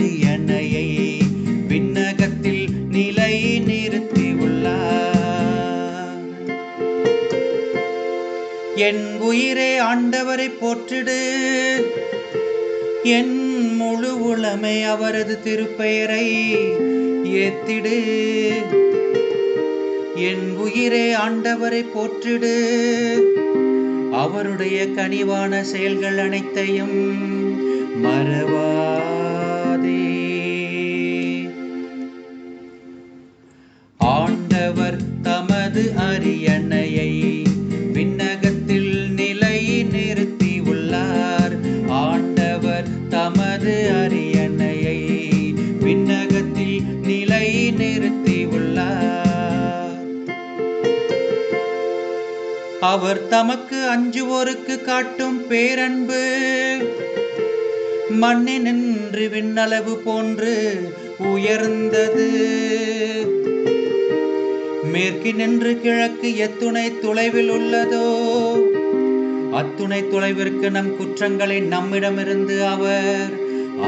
அரியணையை விண்ணகத்தில் நிலை நிறுத்தி உள்ளார். என் உயிரே ஆண்டவரை போற்றிடு, என் முழு உளமே அவரது திருப்பெயரை ஏத்திடு. என் உயிரே ஆண்டவரை போற்றிடு, அவருடைய கனிவான செயல்கள் அனைத்தையும் மறவாதே. ஆண்டவர் தமது அரியணையை விண்ணகத்தில் நிலை நிறுத்தி உள்ளார். ஆண்டவர் தமது அரியணையை விண்ணகத்தில் நிலை நிறுத்தி உள்ளார். அவர் தமக்கு அஞ்சுவோருக்கு காட்டும் பேரன்பு மண்ணினின்று விண்ணளவு போன்று உயர்ந்தது. மேற்கினின்று கிழக்கு எத்துணை தொலைவில் உள்ளதோ அத்துணை தொலைவிற்கு நம் குற்றங்களை நம்மிடமிருந்து அவர்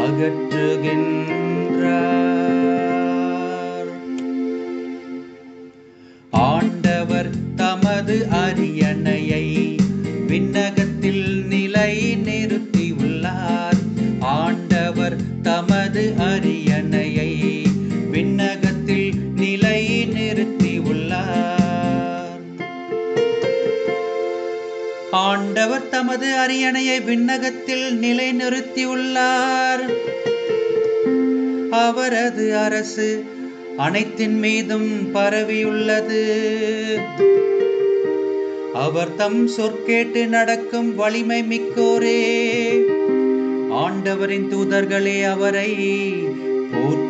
அகற்றுகின்றார். ஆண்டவர் தமது அரியணையை விண்ணகத்தில் நிலை நிறுத்தி உள்ளார். ஆண்டவர் தமது அரியணையை விண்ணகத்தில் நிலை நிறுத்தி உள்ளார். ஆண்டவர் தமது அரியணையை விண்ணகத்தில் நிலை நிறுத்தியுள்ளார். அவரது அரசு அனைத்தின் மீதும் பரவியுள்ளது. அவர் தம் சொற்கேட்டு நடக்கும் வலிமை மிக்கோரே. ஆண்டவரின் தூதர்களே அவரை போற்றி